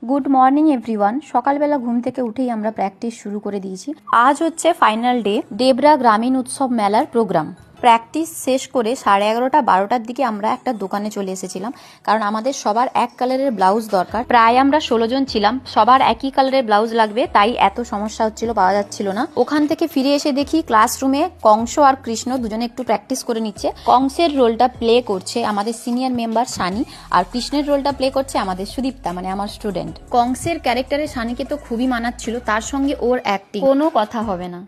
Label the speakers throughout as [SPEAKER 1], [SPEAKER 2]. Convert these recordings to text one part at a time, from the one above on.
[SPEAKER 1] Good morning everyone. সকালবেলা ঘুম থেকে উঠেই আমরা প্র্যাকটিস শুরু করে দিয়েছি। আজ হচ্ছে ফাইনাল ডে ডেবরা গ্রামীণ উৎসব মেলার প্রোগ্রাম। প্র্যাকটিস শেষ করে 11:30-12টার দিকে আমরা একটা দোকানে চলে এসেছিলাম, কারণ আমাদের সবার এক কালারের ব্লাউজ দরকার। প্রায় আমরা 16 জন ছিলাম, সবার একই কালারের ব্লাউজ লাগবে, তাই এত সমস্যা হচ্ছিল, পাওয়া যাচ্ছিল না। ওখান থেকে ফিরে এসে দেখি ক্লাসরুমে কংস আর কৃষ্ণ দুজনে একটু প্র্যাকটিস করে নিচ্ছে। কংসের রোলটা প্লে করছে আমাদের সিনিয়র মেম্বার সানি, আর কৃষ্ণের রোলটা প্লে করছে আমাদের সুদীপ্তা, মানে আমার স্টুডেন্ট। কংসের ক্যারেক্টারে সানিকে তো খুবই মানাচ্ছিল, তার সঙ্গে ওর অ্যাক্টিং কোনো কথা হবে না।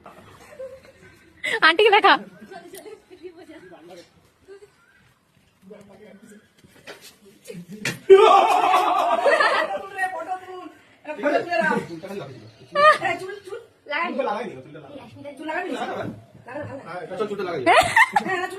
[SPEAKER 1] আন্টিকে দেখা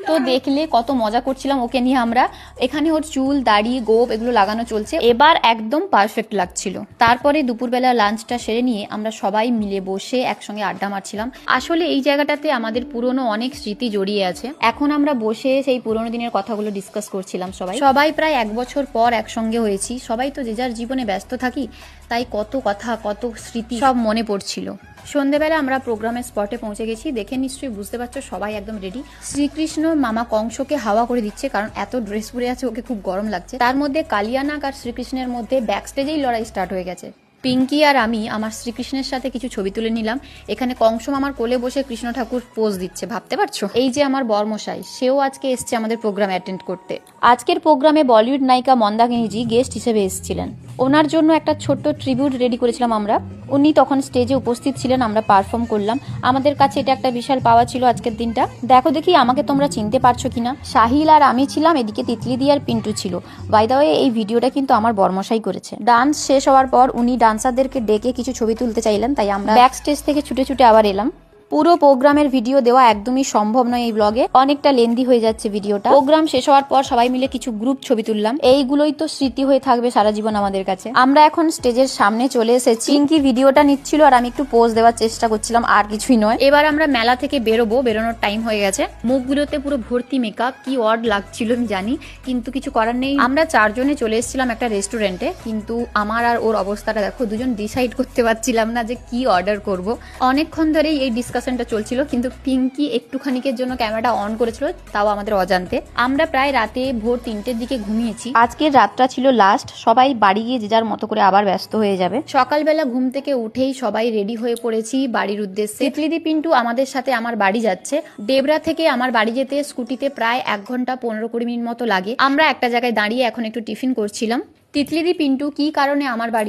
[SPEAKER 1] তো দেখলে কত মজা করছিলাম ওকে নিয়ে আমরা। এখানে ওর চুল দাড়ি গোপ এগুলো লাগানো চলছে, এবার একদম পারফেক্ট লাগছিল। তারপরে দুপুরবেলা লাঞ্চটা সেরে নিয়ে আমরা সবাই মিলে বসে একসঙ্গে আড্ডা মারছিলাম। আসলে এই জায়গাটাতে আমাদের পুরনো অনেক স্মৃতি জড়িয়ে আছে। এখন আমরা বসে সেই পুরনো দিনের কথাগুলো ডিসকাস করছিলাম। সবাই প্রায় 1 বছর পর একসঙ্গে হয়েছি। সবাই তো যে যার জীবনে ব্যস্ত থাকি, তাই কত কথা কত স্মৃতি সব মনে পড়ছিল। সন্ধ্যেবেলা আমরা প্রোগ্রামের স্পটে পৌঁছে গেছি। দেখে নিশ্চয়ই বুঝতে পারছো সবাই একদম রেডি। শ্রীকৃষ্ণ মামা কংসকে হাওয়া করে দিচ্ছে, কারণ এত ড্রেস পরে আছে, ওকে খুব গরম লাগছে। তার মধ্যে কালিয়ানাগ আর শ্রীকৃষ্ণের মধ্যে ব্যাক স্টেজেই লড়াই স্টার্ট হয়ে গেছে। পিঙ্কি আর আমি আমার শ্রীকৃষ্ণের সাথে কিছু ছবি তুলে নিলাম। এখানে কংস মামার কোলে বসে কৃষ্ণ ঠাকুর পোজ দিচ্ছে, ভাবতে পারছো? এই যে আমার বর্মশাই, সেও আজকে এসছে আমাদের প্রোগ্রাম অ্যাটেন্ড করতে। আজকের প্রোগ্রামে বলিউড নায়িকা মন্দাকিনীজি গেস্ট হিসেবে এসেছিলেন। ওনার জন্য একটা ছোট্ট ট্রিবিউট রেডি করেছিলাম আমরা। উনি তখন স্টেজে উপস্থিত ছিলেন, আমরা পারফর্ম করলাম। আমাদের কাছে এটা একটা বিশাল পাওয়া ছিল আজকের দিনটা। দেখো দেখি আমাকে তোমরা চিনতে পারছো কিনা। সাহিল আর আমি ছিলাম, এদিকে তিতলিদি আর পিন্টু ছিল। বাই দ্য ওয়ে, এই ভিডিওটা কিন্তু আমার বর্মশাই করেছে। ডান্স শেষ হওয়ার পর উনি ডান্সারদেরকে ডেকে কিছু ছবি তুলতে চাইলেন, তাই আমরা ব্যাক স্টেজ থেকে ছুটে ছুটে আবার এলাম। পুরো প্রোগ্রামের ভিডিও দেওয়া একদমই সম্ভব নয় এই ব্লগে, অনেকটা লেন্দি হয়ে যাচ্ছে ভিডিওটা। প্রোগ্রাম শেষ হওয়ার পর সবাই মিলে কিছু গ্রুপ ছবি তুললাম। এইগুলোই তো স্মৃতি হয়ে থাকবে সারা জীবন আমাদের কাছে। আমরা এখন স্টেজের সামনে চলে এসেছি। পিঙ্কি ভিডিওটা নিচ্ছিল আর আমি একটু পোজ দেওয়ার চেষ্টা করছিলাম, আর কিছুই নয়। এবার আমরা মেলা থেকে বেরোনোর টাইম হয়ে গেছে। মুখগুলোতে পুরো ভর্তি মেকআপ, কি অড লাগছিল আমি জানি, কিন্তু কিছু করার নেই। আমরা 4 জনে চলে এসেছিলাম একটা রেস্টুরেন্টে, কিন্তু আমার আর ওর অবস্থাটা দেখো, দুজন ডিসাইড করতে পারছিলাম না যে কি অর্ডার করব। অনেকক্ষণ ধরেই এই ডিসকাশনটা চলছিল, কিন্তু পিঙ্কি একটুখানিকের জন্য ক্যামেরাটা অন করেছিল, তাও আমাদের অজান্তে। আমরা প্রায় রাতে ভোর 3টের দিকে ঘুমিয়েছি। আজকের রাতটা ছিল লাস্ট, সবাই বাড়ি গিয়ে যে যার মতো করে আবার ব্যস্ত হয়ে যাবে। সকালবেলা ঘুম থেকে উঠেই সবাই রেডি হয়ে পড়েছি বাড়ির উদ্দেশ্যে। তিতলিদি পিন্টু আমাদের সাথে আমার বাড়ি যাচ্ছে। ডেবরা থেকে আমার বাড়ি যেতে স্কুটিতে প্রায় 1 ঘন্টা 15-20 মিনিট মতো লাগে। আমরা একটা জায়গায় দাঁড়িয়ে এখন একটু টিফিন করছিলাম। তিতলিদি পিন্টু কি কারণে আমার বাড়ি